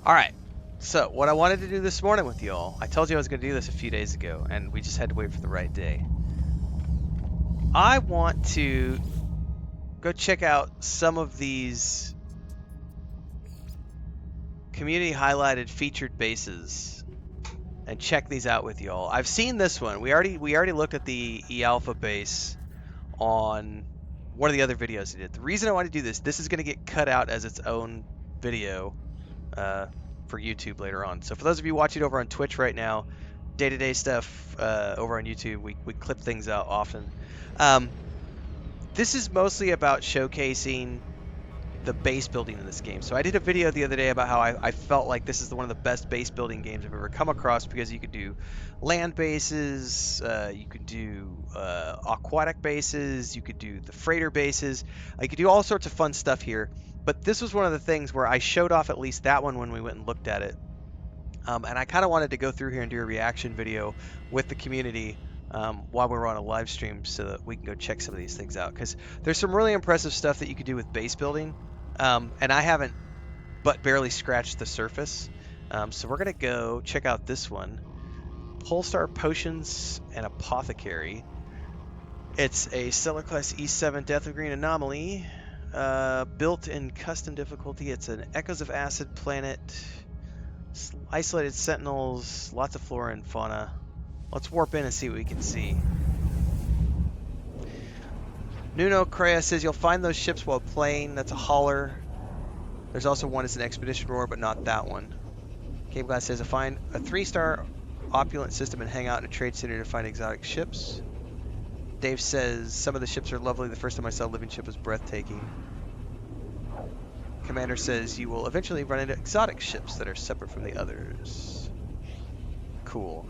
Alright, so what I wanted to do this morning with y'all, I told you I was going to do this a few days ago, and we just had to wait for the right day. I want to go check out some of these community highlighted featured bases and check these out with y'all. I've seen this one. We already looked at the Ealpha base on one of the other videos we did. The reason I want to do this is going to get cut out as its own video for YouTube later on. So for those of you watching over on Twitch right now, day-to-day stuff over on YouTube, we clip things out often. This is mostly about showcasing the base building in this game. So I did a video the other day about how I felt like this is one of the best base building games I've ever come across, because you could do land bases, you could do aquatic bases, you could do the freighter bases, you could do all sorts of fun stuff here. But this was one of the things where I showed off at least that one when we went and looked at it. And I kind of wanted to go through here and do a reaction video with the community while we were on a live stream, so that we can go check some of these things out, because there's some really impressive stuff that you could do with base building, and I haven't but barely scratched the surface. So we're gonna go check out this one, Polestar Potions and Apothecary. It's a Stellar Class E7 Death of Green Anomaly, built in custom difficulty. It's an Echoes of Acid planet, isolated sentinels, lots of flora and fauna. Let's warp in and see what we can see. Nuno Crea says you'll find those ships while playing. That's a hauler. There's also one as an expedition roar, but not that one. Cave Glass says find a 3-star opulent system and hang out in a trade center to find exotic ships. Dave says some of the ships are lovely. The first time I saw a living ship was breathtaking. Commander says you will eventually run into exotic ships that are separate from the others. Cool.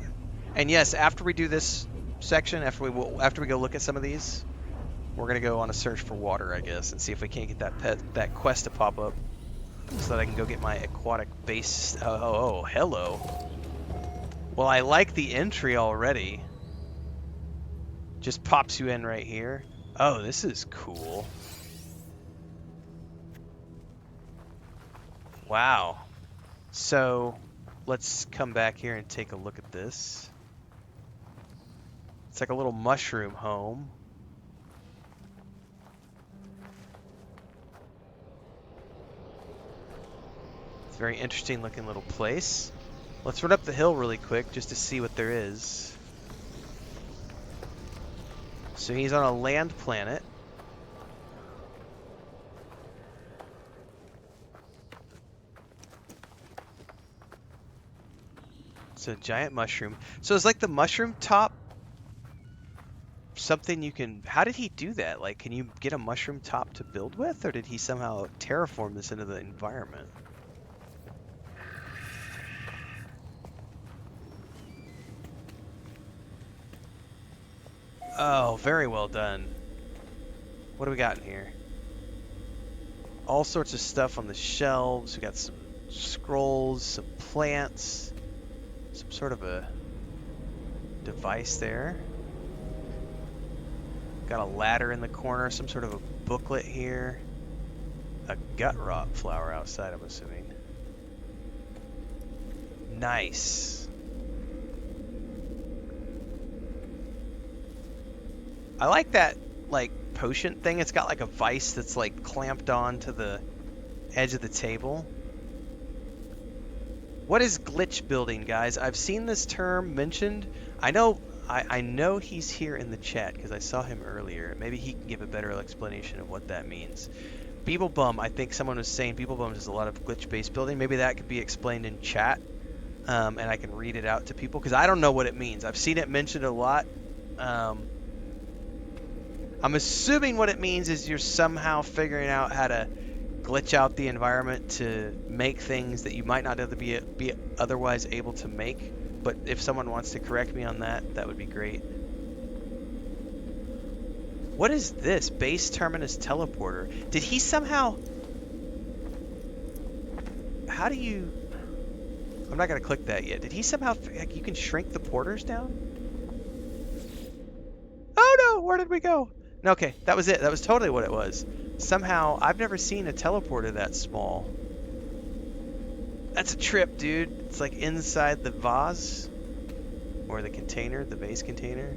And yes, after we do this section, after we go look at some of these, we're gonna go on a search for water, I guess, and see if we can't get that quest to pop up, so that I can go get my aquatic base. Oh, hello. Well, I like the entry already. Just pops you in right here. Oh, this is cool. Wow. So let's come back here and take a look at this. It's like a little mushroom home. It's a very interesting looking little place. Let's run up the hill really quick just to see what there is. So he's on a land planet. It's a giant mushroom. So it's like the mushroom top something you can... How did he do that? Like, can you get a mushroom top to build with? Or did he somehow terraform this into the environment? Oh, very well done. What do we got in here? All sorts of stuff on the shelves. We got some scrolls, some plants, some sort of a device there. Got a ladder in the corner, some sort of a booklet here. A gut rot flower outside, I'm assuming. Nice. I like that, like, potion thing. It's got like a vice that's like clamped on to the edge of the table. What is glitch building, guys? I've seen this term mentioned. I know he's here in the chat because I saw him earlier. Maybe he can give a better explanation of what that means. Beeblebum, I think someone was saying Beeblebum does a lot of glitch-based building. Maybe that could be explained in chat, and I can read it out to people, because I don't know what it means. I've seen it mentioned a lot. I'm assuming what it means is you're somehow figuring out how to glitch out the environment to make things that you might not be otherwise able to make. But if someone wants to correct me on that, that would be great. What is this? Base Terminus Teleporter. Did he somehow... How do you... I'm not going to click that yet. Did he somehow... Like, you can shrink the porters down? Oh no! Where did we go? No, okay, that was it. That was totally what it was. Somehow, I've never seen a teleporter that small. That's a trip, dude. It's like inside the vase. Or the container, the vase container.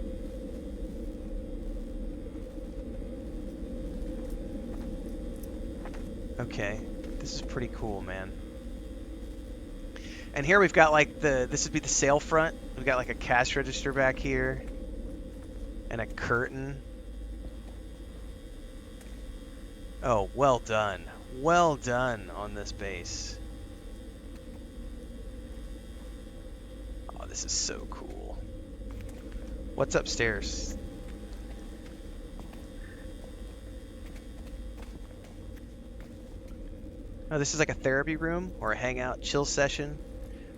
Okay. This is pretty cool, man. And here we've got like this would be the sail front. We've got like a cash register back here. And a curtain. Oh, well done. Well done on this base. Oh, this is so cool. What's upstairs? Oh, this is like a therapy room or a hangout, chill session.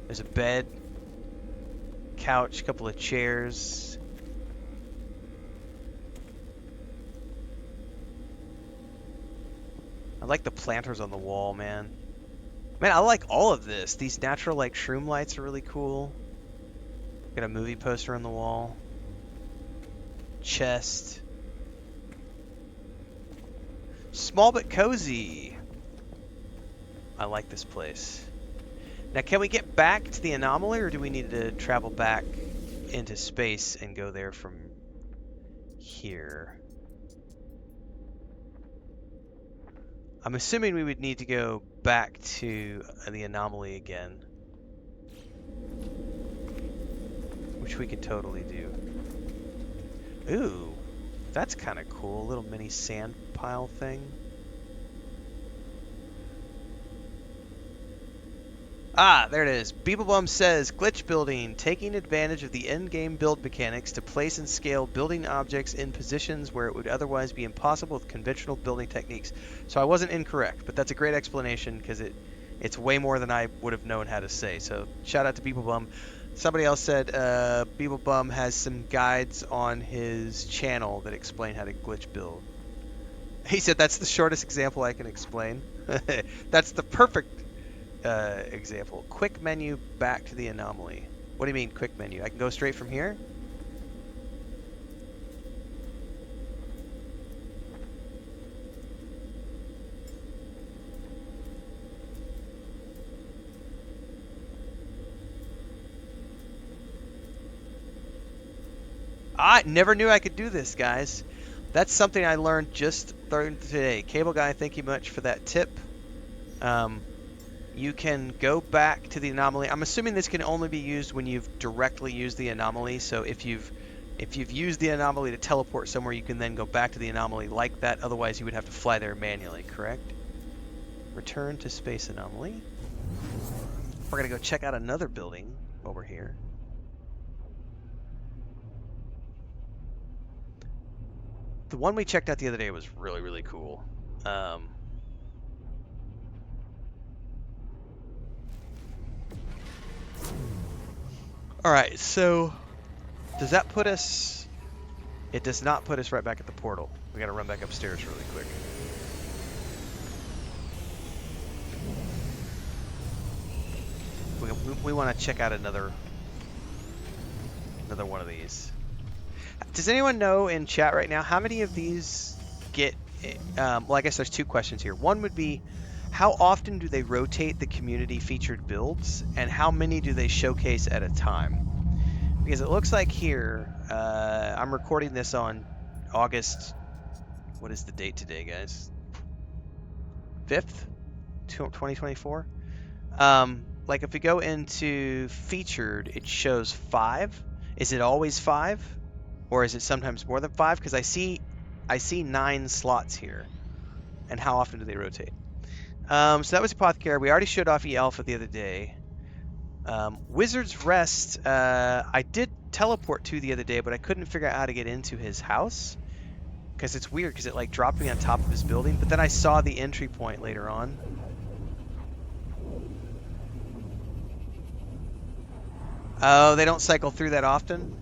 There's a bed, couch, a couple of chairs. I like the planters on the wall, man. Man, I like all of this. These natural like shroom lights are really cool. Got a movie poster on the wall. Chest. Small but cozy. I like this place. Now, can we get back to the anomaly, or do we need to travel back into space and go there from here? I'm assuming we would need to go back to the anomaly again. Which we could totally do. Ooh, that's kind of cool. A little mini sand pile thing. Ah, there it is. Beeblebum says, glitch building, taking advantage of the in-game build mechanics to place and scale building objects in positions where it would otherwise be impossible with conventional building techniques. So I wasn't incorrect, but that's a great explanation because it's way more than I would have known how to say. So shout out to Beeblebum. Somebody else said Beeblebum has some guides on his channel that explain how to glitch build. He said that's the shortest example I can explain. That's the perfect example. Quick menu back to the anomaly. What do you mean quick menu? I can go straight from here? I never knew I could do this, guys. That's something I learned just today. Cable Guy, thank you much for that tip. You can go back to the anomaly. I'm assuming this can only be used when you've directly used the anomaly. So if you've used the anomaly to teleport somewhere, you can then go back to the anomaly like that. Otherwise, you would have to fly there manually, correct? Return to Space Anomaly. We're going to go check out another building while we're here. The one we checked out the other day was really, really cool. Alright, so does that put us... It does not put us right back at the portal. We gotta run back upstairs really quick. We want to check out another one of these. Does anyone know in chat right now how many of these get... well, I guess there's two questions here. One would be, how often do they rotate the community featured builds, and how many do they showcase at a time? Because it looks like here, I'm recording this on August, what is the date today, guys? 5th, 2024. Like if we go into featured, it shows 5. Is it always 5? Or is it sometimes more than 5? Because I see 9 slots here. And how often do they rotate? So that was Apothecary. We already showed off Ealpha the other day. Wizard's Rest, I did teleport to the other day, but I couldn't figure out how to get into his house. Because it's weird, because it like dropped me on top of his building. But then I saw the entry point later on. Oh, they don't cycle through that often?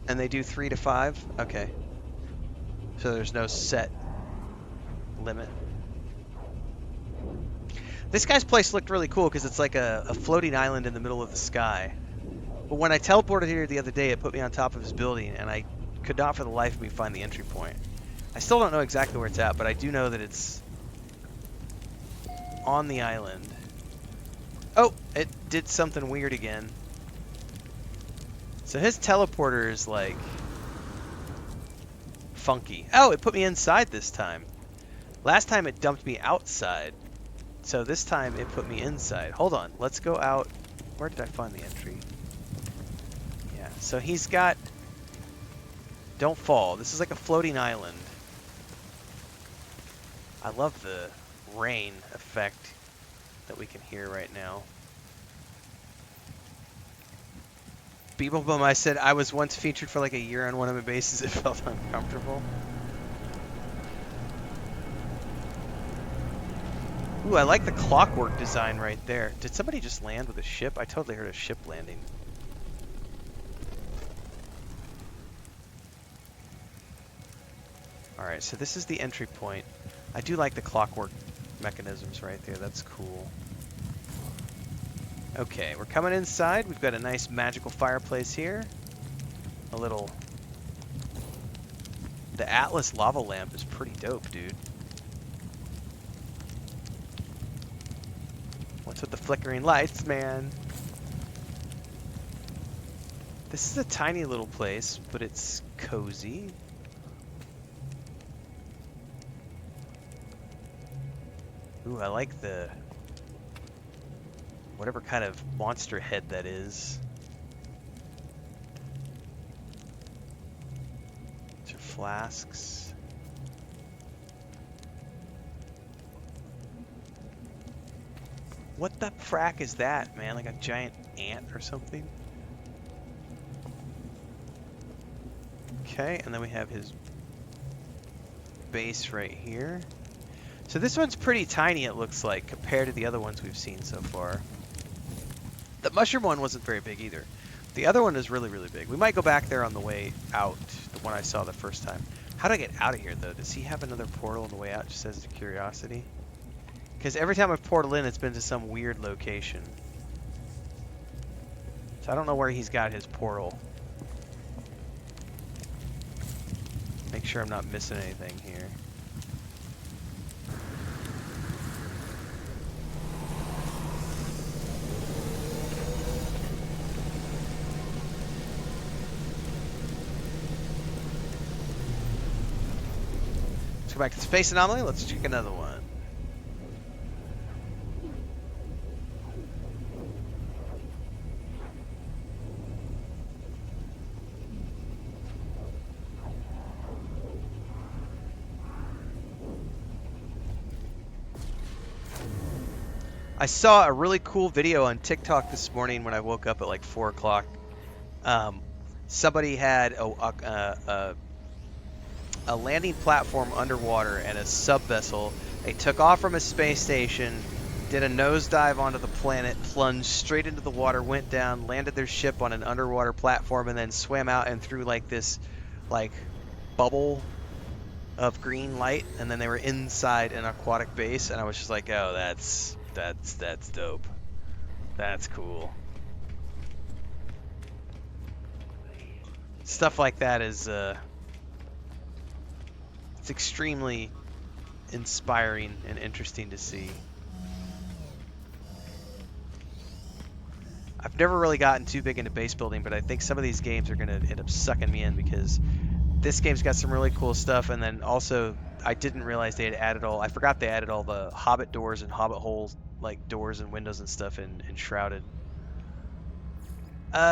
And they do 3 to 5? Okay. So there's no set limit. This guy's place looked really cool because it's like a floating island in the middle of the sky. But when I teleported here the other day, it put me on top of his building, and I could not for the life of me find the entry point. I still don't know exactly where it's at, but I do know that it's on the island. Oh, it did something weird again. So his teleporter is like funky. Oh, it put me inside this time. Last time it dumped me outside. So this time it put me inside. Hold on, let's go out. Where did I find the entry? Yeah, so he's got... Don't fall. This is like a floating island. I love the rain effect that we can hear right now. Beeblebum, I said I was once featured for like a year on one of my bases. It felt uncomfortable. Ooh, I like the clockwork design right there. Did somebody just land with a ship? I totally heard a ship landing. Alright, so this is the entry point. I do like the clockwork mechanisms right there. That's cool. Okay, we're coming inside. We've got a nice magical fireplace here. A little... The Atlas lava lamp is pretty dope, dude. What's with the flickering lights, man? This is a tiny little place, but it's cozy. Ooh, I like the... whatever kind of monster head that is. These are flasks. What the frack is that, man? Like a giant ant or something? Okay, and then we have his base right here. So this one's pretty tiny, it looks like, compared to the other ones we've seen so far. The mushroom one wasn't very big either. The other one is really, really big. We might go back there on the way out, the one I saw the first time. How do I get out of here, though? Does he have another portal on the way out, just as a curiosity? Because every time I've portaled in, it's been to some weird location. So I don't know where he's got his portal. Make sure I'm not missing anything here. Let's go back to Space Anomaly. Let's check another one. I saw a really cool video on TikTok this morning when I woke up at like 4 o'clock. Somebody had a landing platform underwater and a sub-vessel. They took off from a space station, did a nosedive onto the planet, plunged straight into the water, went down, landed their ship on an underwater platform, and then swam out and threw like this like bubble of green light, and then they were inside an aquatic base, and I was just like, oh, that's dope. That's cool. Stuff like that is it's extremely inspiring and interesting to see. I've never really gotten too big into base building, but I think some of these games are going to end up sucking me in because this game's got some really cool stuff, and then also I didn't realize they had added all... I forgot they added all the Hobbit doors and Hobbit holes, like doors and windows and stuff in Shrouded.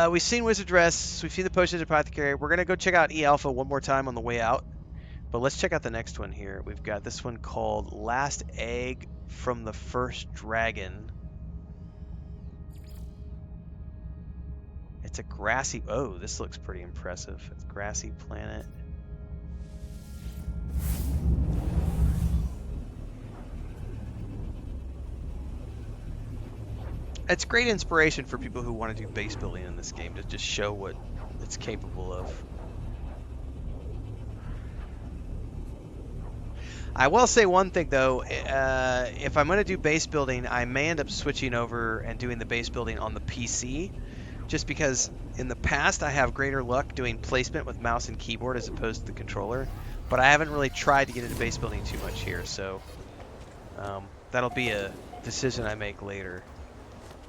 We've seen Wizard Dress, we've seen the Potions Apothecary. We're going to go check out Ealpha one more time on the way out. But let's check out the next one here. We've got this one called Last Egg from the First Dragon. It's a grassy... Oh, this looks pretty impressive. It's a grassy planet. It's great inspiration for people who want to do base building in this game, to just show what it's capable of. I will say one thing though, if I'm going to do base building, I may end up switching over and doing the base building on the PC, just because in the past I have greater luck doing placement with mouse and keyboard as opposed to the controller, but I haven't really tried to get into base building too much here, so that'll be a decision I make later.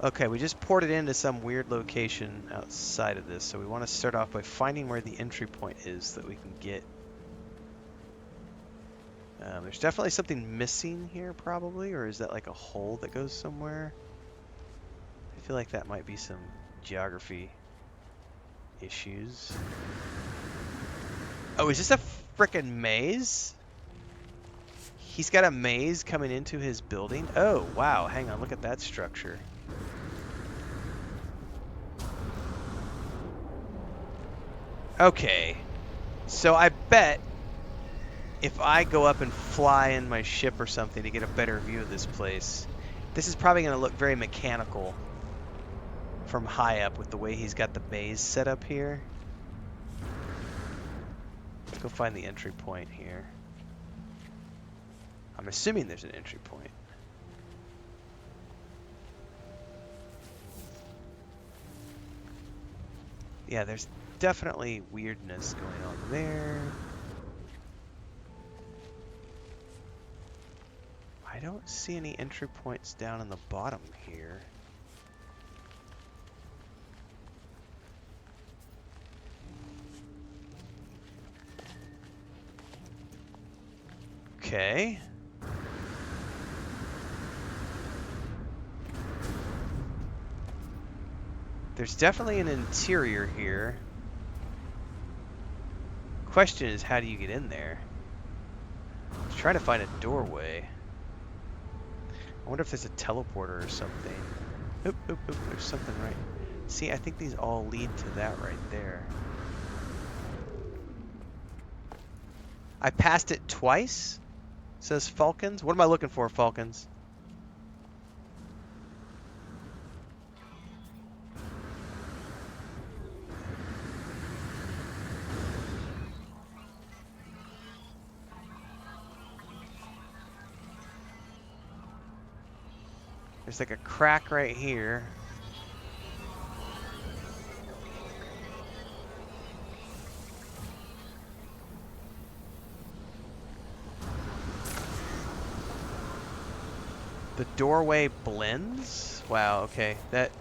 Okay, we just ported into some weird location outside of this, so we want to start off by finding where the entry point is so that we can get... there's definitely something missing here, probably, or is that like a hole that goes somewhere? I feel like that might be some geography issues. Oh, is this a frickin' maze? He's got a maze coming into his building? Oh, wow, hang on, look at that structure. Okay, so I bet if I go up and fly in my ship or something to get a better view of this place, this is probably going to look very mechanical from high up with the way he's got the maze set up here. Let's go find the entry point here. I'm assuming there's an entry point. Yeah, there's definitely weirdness going on there. I don't see any entry points down in the bottom here. Okay. There's definitely an interior here. Question is, how do you get in there? I'm trying to find a doorway. I wonder if there's a teleporter or something. Oop, oop, oop, there's something right. See, I think these all lead to that right there. I passed it twice, says Falcons. What am I looking for, Falcons? There's like a crack right here. The doorway blends? Wow, okay. That...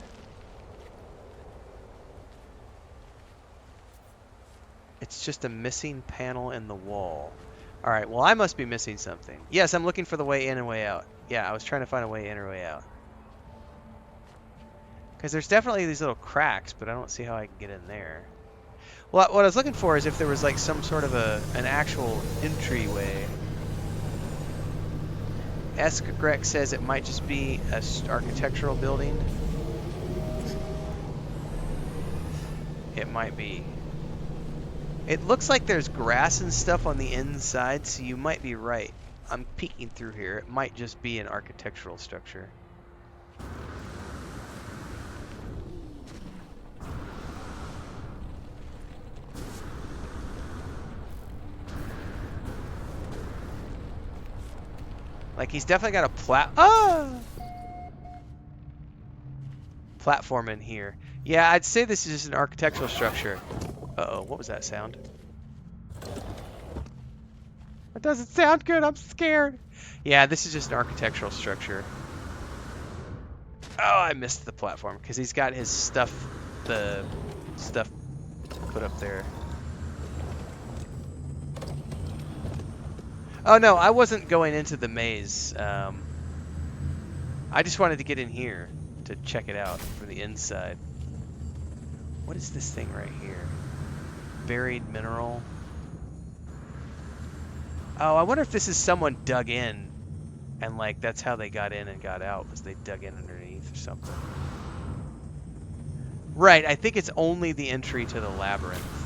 It's just a missing panel in the wall. Alright, well I must be missing something. Yes, I'm looking for the way in and way out. Yeah, I was trying to find a way in or way out. Because there's definitely these little cracks, but I don't see how I can get in there. Well, what I was looking for is if there was like some sort of an actual entryway. Greg says it might just be a architectural building. It might be. It looks like there's grass and stuff on the inside, so you might be right. I'm peeking through here. It might just be an architectural structure. Like, he's definitely got a platform in here. Yeah, I'd say this is just an architectural structure. Uh-oh, what was that sound? It doesn't sound good, I'm scared. Yeah, this is just an architectural structure. Oh, I missed the platform because he's got his stuff, the stuff put up there. Oh no, I wasn't going into the maze. I just wanted to get in here to check it out from the inside. What is this thing right here? Buried mineral. Oh, I wonder if this is someone dug in and like that's how they got in and got out, was they dug in underneath or something. Right, I think it's only the entry to the labyrinth.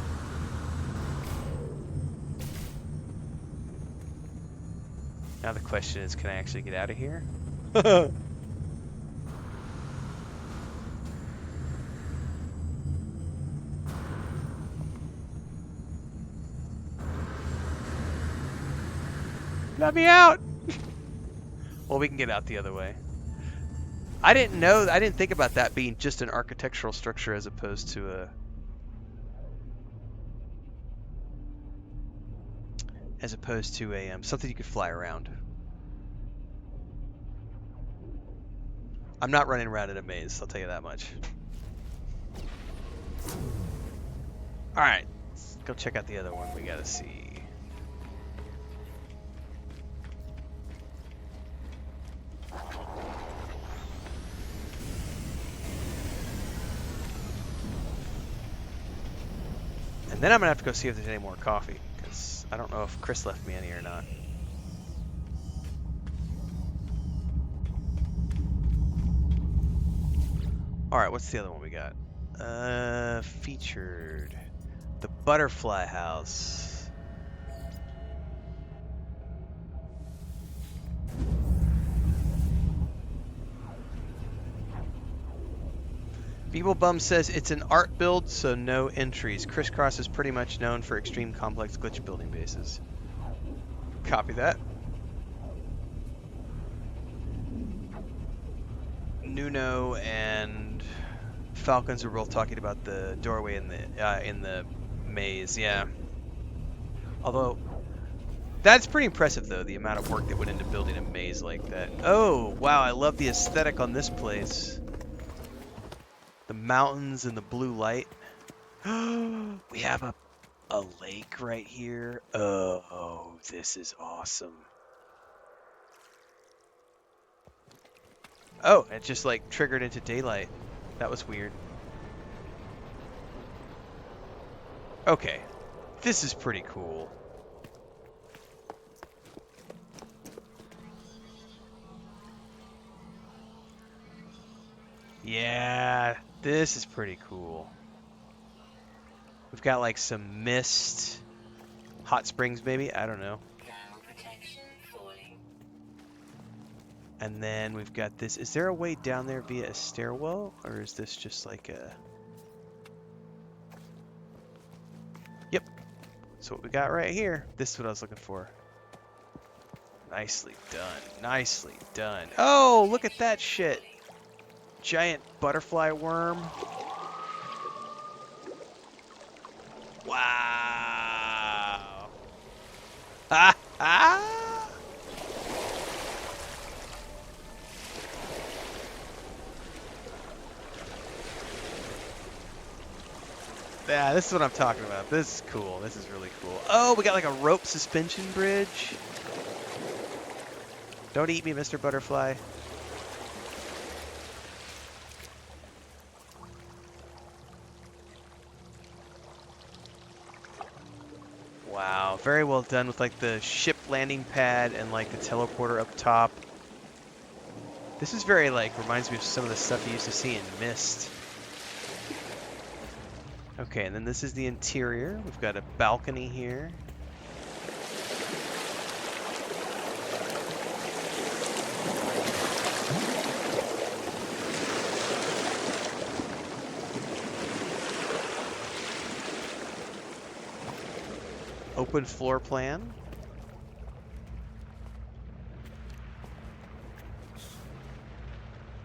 Now the question is, can I actually get out of here? Let me out! Well, we can get out the other way. I didn't think about that being just an architectural structure as opposed to a... something you could fly around. I'm not running around in a maze, I'll tell you that much. Alright, let's go check out the other one we gotta see. And then I'm gonna have to go see if there's any more coffee, because I don't know if Chris left me any or not. Alright, what's the other one we got? Featured. The Butterfly House. Beeblebum says it's an art build, so no entries. Crisscross is pretty much known for extreme complex glitch building bases. Copy that. Nuno and Falcons are both talking about the doorway in the maze, yeah. Although that's pretty impressive, though, the amount of work that went into building a maze like that. Oh, wow, I love the aesthetic on this place. The mountains and the blue light. We have a lake right here. Oh, this is awesome. Oh, it just like triggered into daylight. That was weird. Okay, this is pretty cool. Yeah, this is pretty cool. We've got like some mist, hot springs maybe, I don't know. And then we've got this. Is there a way down there via a stairwell, or is this just like a... Yep. So what we got right here. This is what I was looking for. Nicely done. Nicely done. Oh, look at that shit. Giant butterfly worm. Wow. Ha ha! Yeah, this is what I'm talking about. This is cool. This is really cool. Oh, we got like a rope suspension bridge. Don't eat me, Mr. Butterfly. Wow, very well done with like the ship landing pad and like the teleporter up top. This is very like, reminds me of some of the stuff you used to see in Myst. Okay, and then this is the interior. We've got a balcony here. Open floor plan.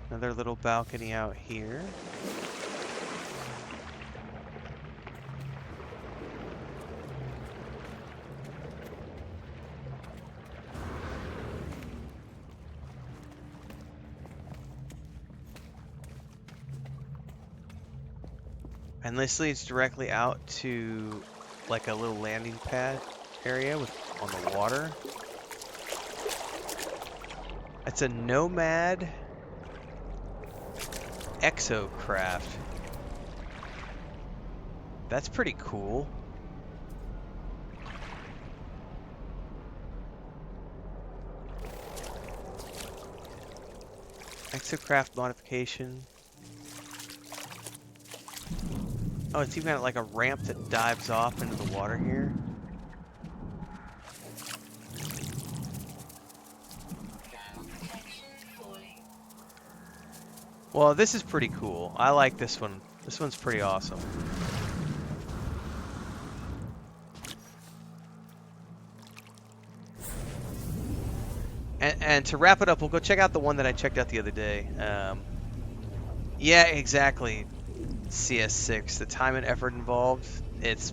Another little balcony out here. And this leads directly out to like a little landing pad area with on the water. It's a Nomad exocraft. That's pretty cool. Exocraft modification. Oh, it's even got like a ramp that dives off into the water here. Well, this is pretty cool. I like this one. This one's pretty awesome. And to wrap it up, we'll go check out the one that I checked out the other day. Yeah, exactly. CS6, the time and effort involved, it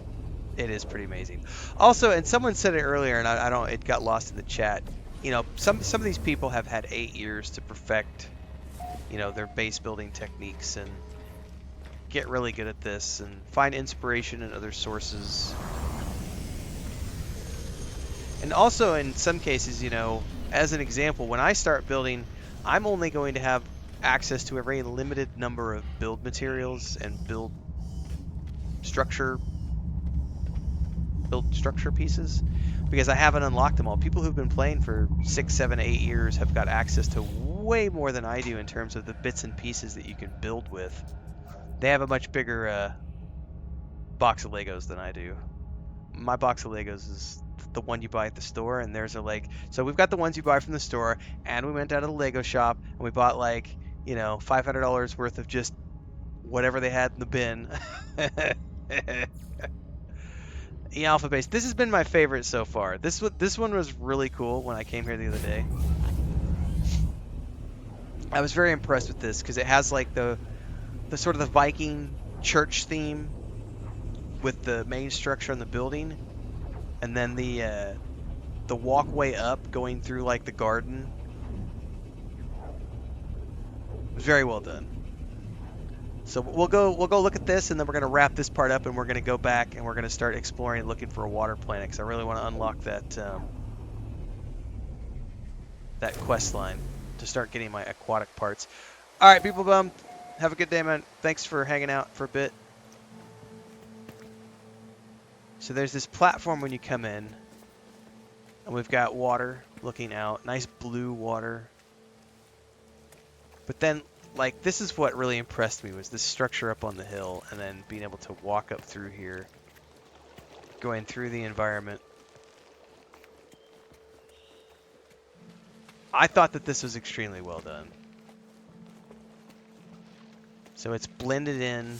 is pretty amazing. Also, and someone said it earlier, and I don't, it got lost in the chat. You know, some of these people have had 8 years to perfect their base building techniques and get really good at this and find inspiration in other sources. And also in some cases, as an example, when I start building, I'm only going to have access to a very limited number of build materials and build structure pieces because I haven't unlocked them all. People who've been playing for 6, 7, 8 years have got access to way more than I do in terms of the bits and pieces that you can build with. They have a much bigger box of Legos than I do. My box of Legos is the one you buy at the store, and there's so we've got the ones you buy from the store, and we went out to the Lego shop and we bought $500 worth of just whatever they had in the bin. Ealpha base. This has been my favorite so far. This one was really cool when I came here the other day. I was very impressed with this because it has like the sort of the Viking church theme with the main structure in the building, and then the walkway up going through like the garden. It was very well done. So we'll go look at this, and then we're going to wrap this part up, and we're going to go back and we're going to start exploring and looking for a water planet because I really want to unlock that quest line to start getting my aquatic parts. All right, people bum, have a good day, man. Thanks for hanging out for a bit. So there's this platform when you come in, and we've got water looking out, nice blue water. But then, like, this is what really impressed me, was this structure up on the hill, and then being able to walk up through here, going through the environment. I thought that this was extremely well done. So it's blended in.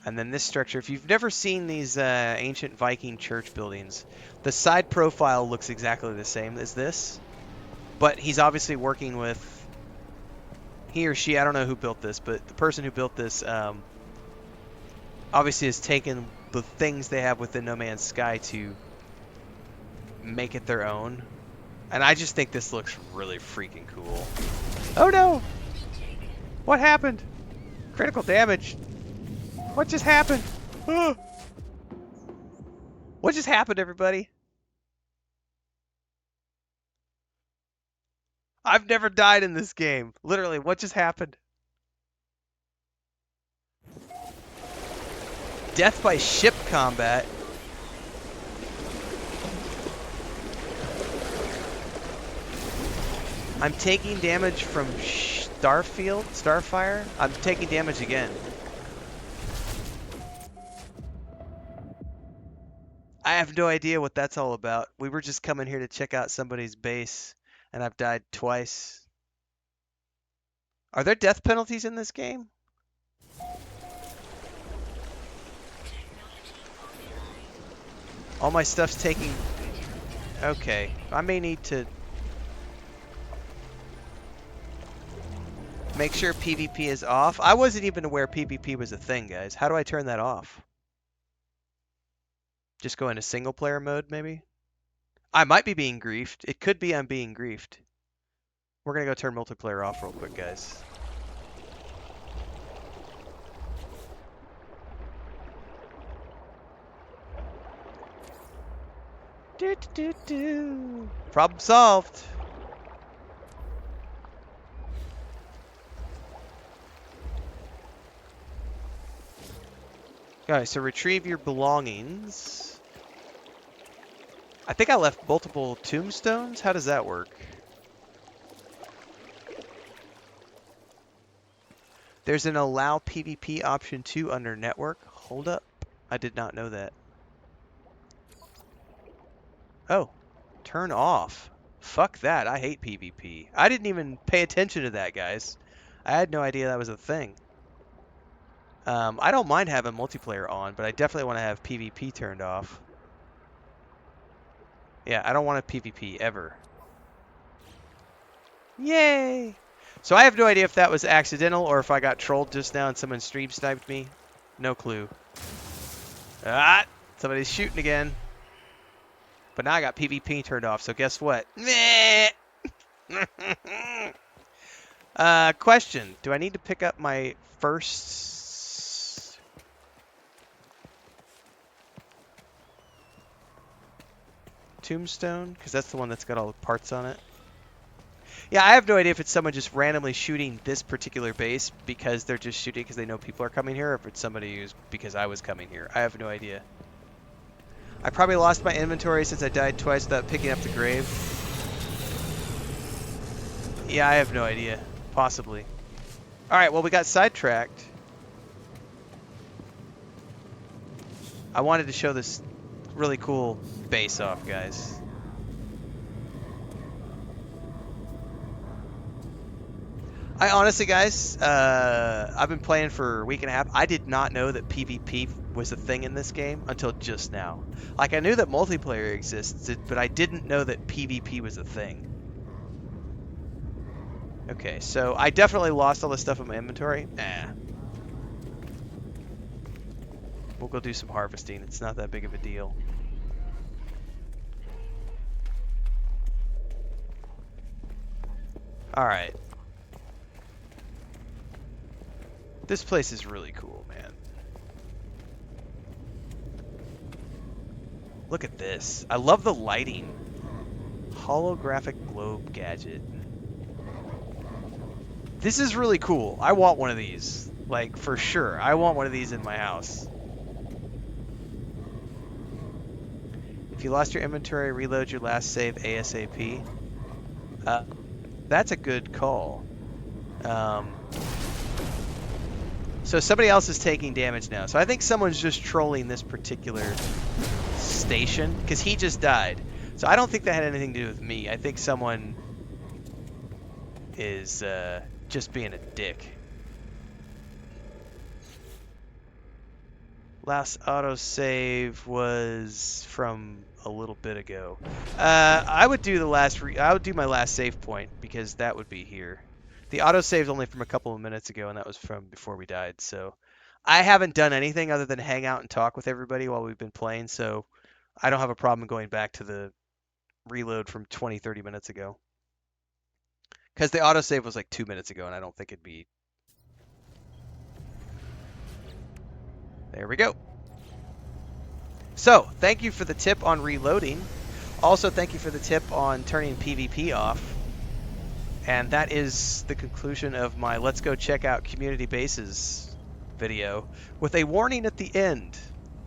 And then this structure, if you've never seen these ancient Viking church buildings, the side profile looks exactly the same as this. But he's obviously working with, he or she, I don't know who built this, but the person who built this obviously has taken the things they have within No Man's Sky to make it their own. And I just think this looks really freaking cool. Oh no! What happened? Critical damage. What just happened? What just happened, everybody? I've never died in this game. Literally, what just happened? Death by ship combat. I'm taking damage from Starfire. I'm taking damage again. I have no idea what that's all about. We were just coming here to check out somebody's base, and I've died twice. Are there death penalties in this game? All my stuff's taking... Okay, I may need to make sure PvP is off. I wasn't even aware PvP was a thing, guys. How do I turn that off? Just go into single player mode, maybe? I might be being griefed. It could be I'm being griefed. We're gonna go turn multiplayer off real quick, guys. Problem solved. Guys, so retrieve your belongings. I think I left multiple tombstones. How does that work? There's an allow PvP option too under network. Hold up. I did not know that. Oh, turn off. Fuck that. I hate PvP. I didn't even pay attention to that, guys. I had no idea that was a thing. I don't mind having multiplayer on, but I definitely want to have PvP turned off. Yeah, I don't want a PvP ever. Yay! So I have no idea if that was accidental or if I got trolled just now and someone stream sniped me. No clue. Ah! Somebody's shooting again. But now I got PvP turned off, so guess what? Meh! Question. Do I need to pick up my first tombstone? Because that's the one that's got all the parts on it. Yeah, I have no idea if it's someone just randomly shooting this particular base because they're just shooting because they know people are coming here, or if it's somebody who's because I was coming here. I have no idea. I probably lost my inventory since I died twice without picking up the grave. Yeah, I have no idea. Possibly. Alright, well, we got sidetracked. I wanted to show this really cool base off, guys. I honestly, guys, I've been playing for a week and a half. I did not know that PvP was a thing in this game until just now. Like, I knew that multiplayer existed, but I didn't know that PvP was a thing. Okay, so I definitely lost all the stuff in my inventory. We'll go do some harvesting. It's not that big of a deal. Alright. This place is really cool, man. Look at this. I love the lighting. Holographic globe gadget. This is really cool. I want one of these. Like, for sure. I want one of these in my house. If you lost your inventory, reload your last save ASAP. That's a good call. So somebody else is taking damage now. So I think someone's just trolling this particular station because he just died. So I don't think that had anything to do with me. I think someone is just being a dick. Last autosave was from a little bit ago. I would do my last save point because that would be here. The autosave's only from a couple of minutes ago, and that was from before we died. So I haven't done anything other than hang out and talk with everybody while we've been playing. So I don't have a problem going back to the reload from 20, 30 minutes ago. Because the autosave was like 2 minutes ago, and I don't think it'd be... There we go. So, thank you for the tip on reloading. Also, thank you for the tip on turning PvP off. And that is the conclusion of my Let's Go Check Out Community Bases video, with a warning at the end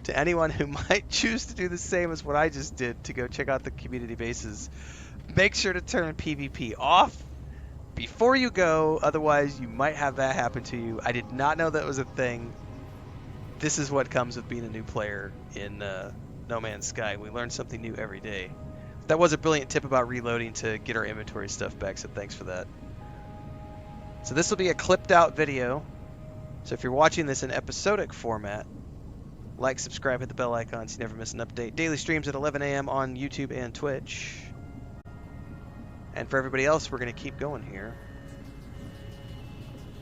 to anyone who might choose to do the same as what I just did to go check out the community bases. Make sure to turn PvP off before you go, otherwise you might have that happen to you. I did not know that was a thing. This is what comes with being a new player in No Man's Sky. We learn something new every day. That was a brilliant tip about reloading to get our inventory stuff back, so thanks for that. So this will be a clipped out video. So if you're watching this in episodic format, like, subscribe, hit the bell icon so you never miss an update. Daily streams at 11 a.m. on YouTube and Twitch. And for everybody else, we're going to keep going here.